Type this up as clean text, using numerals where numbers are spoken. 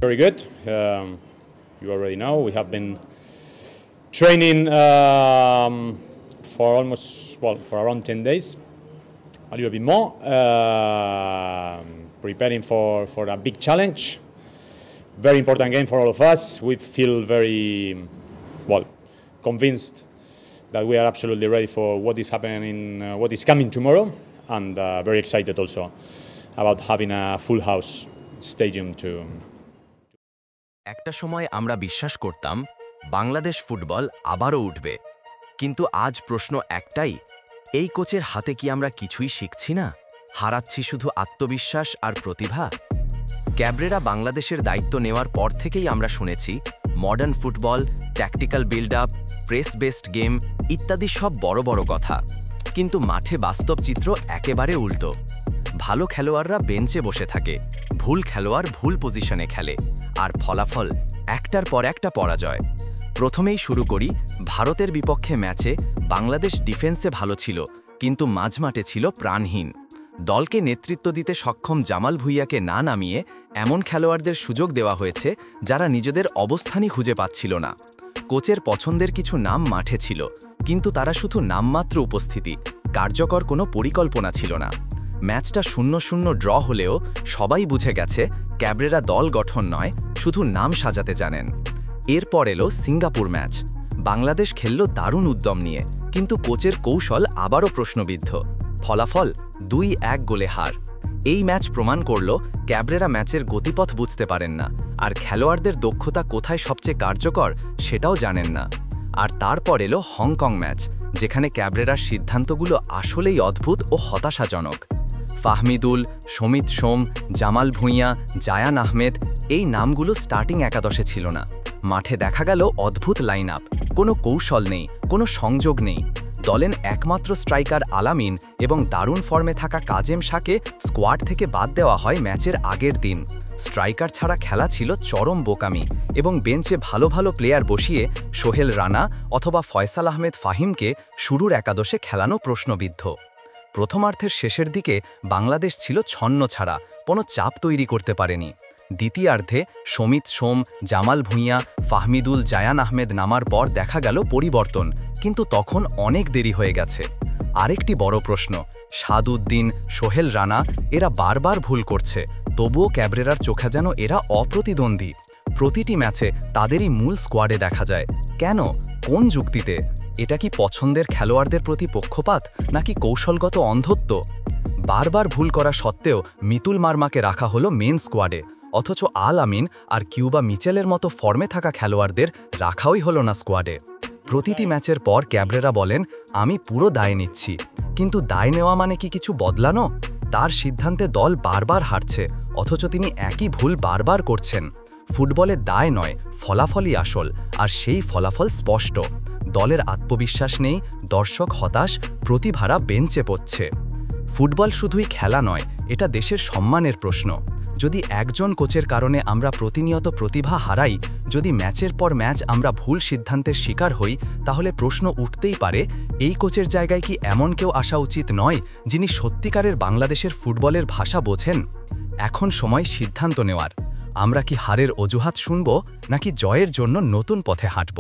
Very good. You already know we have been training for for around 10 days, a little bit more, preparing for a big challenge. Very important game for all of us. We feel very convinced that we are absolutely ready for what is happening, what is coming tomorrow, and very excited also about having a full house stadium to. একটা সময় আমরা বিশ্বাস করতাম Bangladesh football আবারও উঠবে, কিন্তু আজ প্রশ্ন একটাই, এই কোচের হাতে কি আমরা কিছুই শিখছি না, হারাচ্ছি শুধু আত্মবিশ্বাস আর প্রতিভা? ক্যাব্রেরা বাংলাদেশের দায়িত্ব নেওয়ার পর থেকেই আমরা শুনেছি modern football, tactical build up, press based game ইত্যাদি সব বড় বড় কথা, কিন্তু মাঠে বাস্তব চিত্র একেবারে উল্টো। ভালো খেলোয়াড়রা বেঞ্চে বসে থাকে, ভুল খেলোয়াড় ভুল পজিশনে খেলে, আর ফলাফল একটার পর একটা পরাজয়। প্রথমেই শুরু করি ভারতের বিপক্ষে ম্যাচে বাংলাদেশ ডিফেন্সে ভালো ছিল, কিন্তু মাঝমাঠে ছিল প্রাণহীন। দলকে নেতৃত্ব দিতে সক্ষম জামাল ভুঁইয়াকে না নামিয়ে এমন খেলোয়াড়দের সুযোগ দেওয়া হয়েছে যারা নিজেদের অবস্থানই খুঁজে পাচ্ছিল না। কোচের পছন্দের কিছু নাম মাঠে ছিল, কিন্তু তারা শুধু নামমাত্র উপস্থিতি, কার্যকর কোনো পরিকল্পনা ছিল না। ম্যাচটা 0-0 ড্র হলেও সবাই বুঝে গেছে ক্যাব্রেরা দল গঠন নয়, শুধু নাম সাজাতে জানেন। এরপর এলো সিঙ্গাপুর ম্যাচ। বাংলাদেশ খেলল দারুণ উদ্যম নিয়ে, কিন্তু কোচের কৌশল আবারও প্রশ্নবিদ্ধ। ফলাফল 2-1 গোলে হার। এই ম্যাচ প্রমাণ করল ক্যাব্রেরা ম্যাচের গতিপথ বুঝতে পারেন না, আর খেলোয়াড়দের দক্ষতা কোথায় সবচেয়ে কার্যকর সেটাও জানেন না। আর তারপর এলো হংকং ম্যাচ, যেখানে ক্যাব্রেরার সিদ্ধান্তগুলো আসলেই অদ্ভুত ও হতাশাজনক। ফাহমিদুল, সমিত সোম, জামাল ভুঁইয়া, জায়ান আহমেদ এই নামগুলো স্টার্টিং একাদশে ছিল না। মাঠে দেখা গেল অদ্ভুত লাইন আপ, কোনো কৌশল নেই, কোনো সংযোগ নেই। দলের একমাত্র স্ট্রাইকার আলামিন এবং দারুণ ফর্মে থাকা কাজেম শাহকে স্কোয়াড থেকে বাদ দেওয়া হয় ম্যাচের আগের দিন। স্ট্রাইকার ছাড়া খেলা ছিল চরম বোকামি, এবং বেঞ্চে ভালো ভালো প্লেয়ার বসিয়ে সোহেল রানা অথবা ফয়সাল আহমেদ ফাহিমকে শুরুর একাদশে খেলানো প্রশ্নবিদ্ধ। প্রথমার্ধের শেষের দিকে বাংলাদেশ ছিল ছন্ন ছাড়া, কোনো চাপ তৈরি করতে পারেনি। দ্বিতীয়ার্ধে সমিত সোম, জামাল ভুঁইয়া, ফাহমিদুল, জায়ান আহমেদ নামার পর দেখা গেল পরিবর্তন, কিন্তু তখন অনেক দেরি হয়ে গেছে। আরেকটি বড় প্রশ্ন, সাদউদ্দিন, সোহেল রানা এরা বারবার ভুল করছে, তবুও ক্যাব্রেরার চোখে যেন এরা অপ্রতিদ্বন্দ্বী। প্রতিটি ম্যাচে তাদেরই মূল স্কোয়াডে দেখা যায়। কেন? কোন যুক্তিতে? এটা কি পছন্দের খেলোয়াড়দের প্রতি পক্ষপাত, নাকি কৌশলগত অন্ধত্ব? বারবার ভুল করা সত্ত্বেও মিতুল মার্মাকে রাখা হলো মেন স্কোয়াডে, অথচ আল আমিন আর কিউবা মিচেলের মতো ফর্মে থাকা খেলোয়াড়দের রাখাই হলো না স্কোয়াডে। প্রতিটি ম্যাচের পর ক্যাব্রেরা বলেন, আমি পুরো দায় নিচ্ছি, কিন্তু দায় নেওয়া মানে কি কিছু বদলানো? তার সিদ্ধান্তে দল বারবার হারছে, অথচ তিনি একই ভুল বারবার করছেন। ফুটবলে দায় নয়, ফলাফলই আসল, আর সেই ফলাফল স্পষ্ট। দলের আত্মবিশ্বাস নেই, দর্শক হতাশ, প্রতিভারা বেঞ্চে পড়ছে। ফুটবল শুধুই খেলা নয়, এটা দেশের সম্মানের প্রশ্ন। যদি একজন কোচের কারণে আমরা প্রতিনিয়ত প্রতিভা হারাই, যদি ম্যাচের পর ম্যাচ আমরা ভুল সিদ্ধান্তের শিকার হই, তাহলে প্রশ্ন উঠতেই পারে, এই কোচের জায়গায় কি এমন কেউ আসা উচিত নয়, যিনি সত্যিকারের বাংলাদেশের ফুটবলের ভাষা বোঝেন? এখন সময় সিদ্ধান্ত নেওয়ার। আমরা কি হারের অজুহাত শুনব, নাকি জয়ের জন্য নতুন পথে হাঁটব?